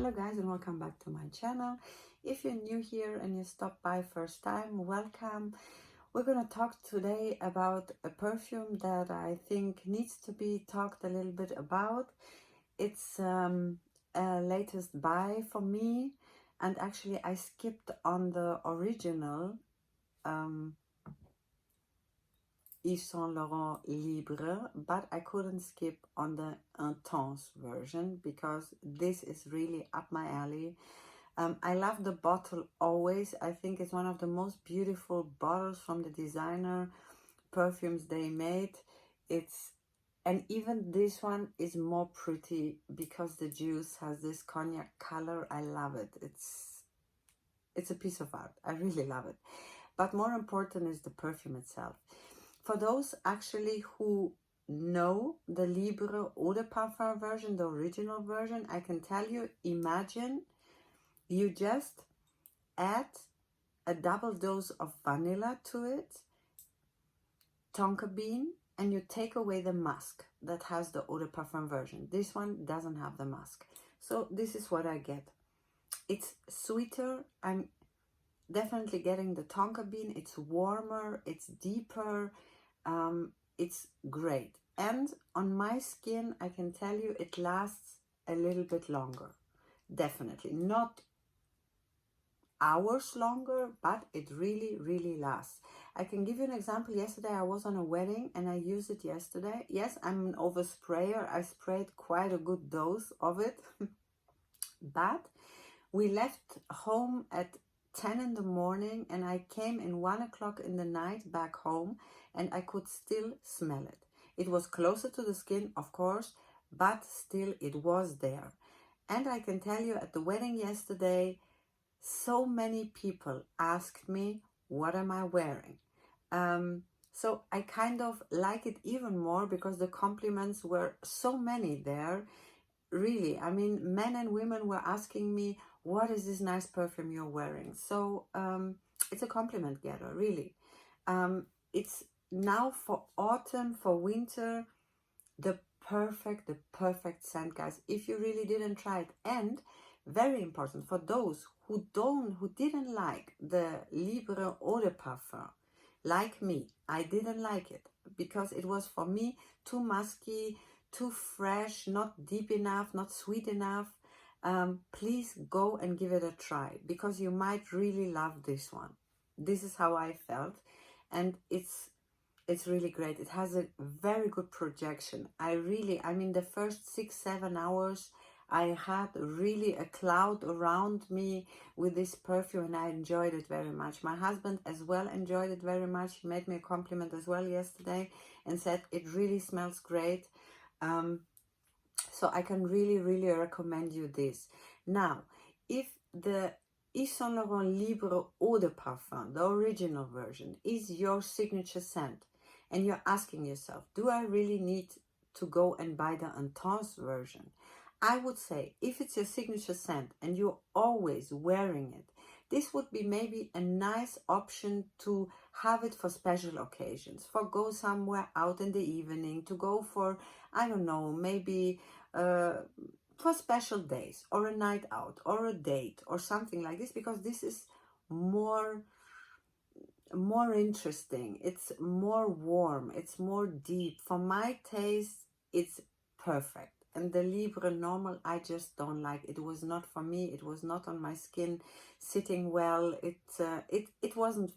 Hello guys and welcome back to my channel. If you're new here and you stopped by first time, welcome. We're going to talk today about a perfume that I think needs to be talked a little bit about. It's a latest buy for me, and actually I skipped on the original Yves Saint Laurent Libre, but I couldn't skip on the Intense version because this is really up my alley. I love the bottle always. I think it's one of the most beautiful bottles from the designer perfumes they made. And even this one is more pretty because the juice has this cognac color. I love it. It's a piece of art. I really love it. But more important is the perfume itself. For those actually who know the Libre Eau de Parfum version, the original version, I can tell you, imagine you just add a double dose of vanilla to it, tonka bean, and you take away the musk that has the Eau de Parfum version. This one doesn't have the musk. So this is what I get. It's sweeter. I'm definitely getting the tonka bean. It's warmer, it's deeper, it's great. And on my skin, I can tell you it lasts a little bit longer. Definitely not hours longer, but it really lasts. I can give you an example. Yesterday I was on a wedding and I used it yesterday. Yes, I'm an oversprayer. I sprayed quite a good dose of it. But we left home at 10 in the morning and I came in 1 o'clock in the night back home and I could still smell it. It was closer to the skin, of course, but still it was there. And I can tell you, at the wedding yesterday, so many people asked me, what am I wearing? So I kind of like it even more because the compliments were so many there. Really, I mean, men and women were asking me, what is this nice perfume you're wearing? So it's a compliment getter, really. It's now for autumn, for winter, the perfect scent, guys, if you really didn't try it. And very important for those who didn't like the Libre Eau de Parfum, like me, I didn't like it because it was for me too musky, too fresh, not deep enough, not sweet enough. Please go and give it a try because you might really love this one. This is how I felt, and it's really great. It has a very good projection. I mean, the first 6-7 hours I had really a cloud around me with this perfume and I enjoyed it very much. My husband as well enjoyed it very much. He made me a compliment as well yesterday and said it really smells great. So I can really recommend you this. Now, if the Yves Saint Laurent Libre Eau de Parfum, the original version, is your signature scent, and you're asking yourself, do I really need to go and buy the Intense version? I would say, if it's your signature scent and you're always wearing it, this would be maybe a nice option to have it for special occasions, for go somewhere out in the evening, to go for, I don't know, maybe for special days or a night out or a date or something like this, because this is more interesting, it's more warm, it's more deep. For my taste, it's perfect. And the Libre normal, I just don't like. It was not for me. It was not on my skin sitting well. It wasn't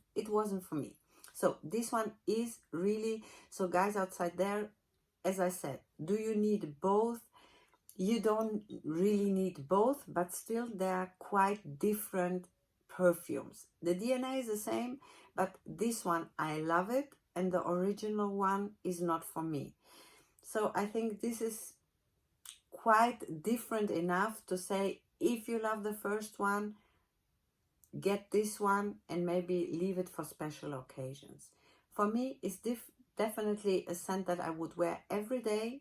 for me. So this one is really, so guys outside there, as I said, do you need both? You don't really need both, but still they are quite different perfumes. The DNA is the same, but this one, I love it, and the original one is not for me. So I think this is quite different enough to say, if you love the first one, get this one and maybe leave it for special occasions. For me, it's definitely a scent that I would wear every day,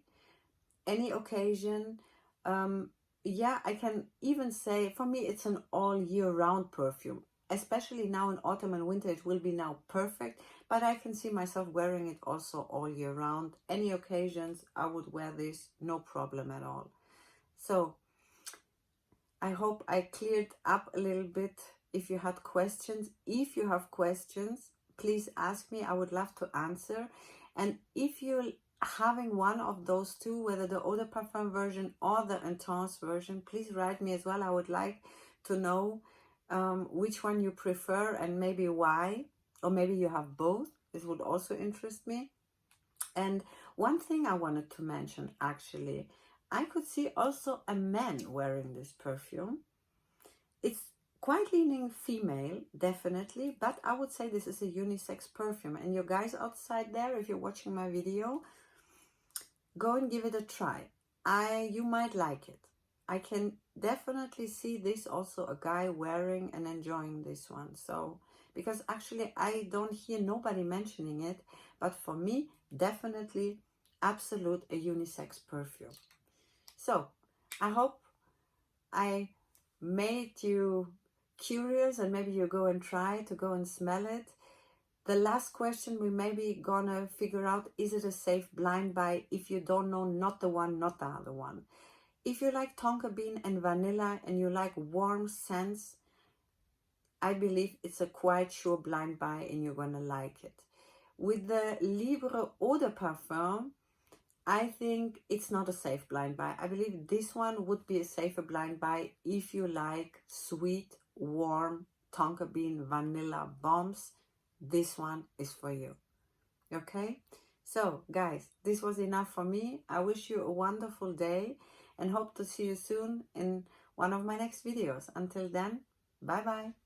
any occasion. Yeah, I can even say for me it's an all year round perfume, especially now in autumn and winter. It will be now perfect, but I can see myself wearing it also all year round. Any occasions I would wear this, no problem at all. So I hope I cleared up a little bit. If you had questions, if you have questions, please ask me. I would love to answer. And if you're having one of those two, whether the Eau de Parfum version or the Intense version, please write me as well. I would like to know which one you prefer and maybe why, or maybe you have both. This would also interest me. And one thing I wanted to mention, actually, I could see also a man wearing this perfume. It's quite leaning female, definitely, but I would say this is a unisex perfume. And you guys outside there, if you're watching my video, go and give it a try. You might like it. I can definitely see this also a guy wearing and enjoying this one. So, because actually I don't hear nobody mentioning it, but for me, definitely absolute a unisex perfume. So, I hope I made you curious and maybe you go and try to go and smell it. The last question we maybe gonna figure out, is it a safe blind buy if you don't know, not the one, not the other one. If you like tonka bean and vanilla and you like warm scents, I believe it's a quite sure blind buy and you're gonna like it. With the Libre Eau de Parfum, I think it's not a safe blind buy. I believe this one would be a safer blind buy if you like sweet, warm tonka bean vanilla bombs. This one is for you. Okay? So, guys, this was enough for me. I wish you a wonderful day and hope to see you soon in one of my next videos. Until then, bye-bye.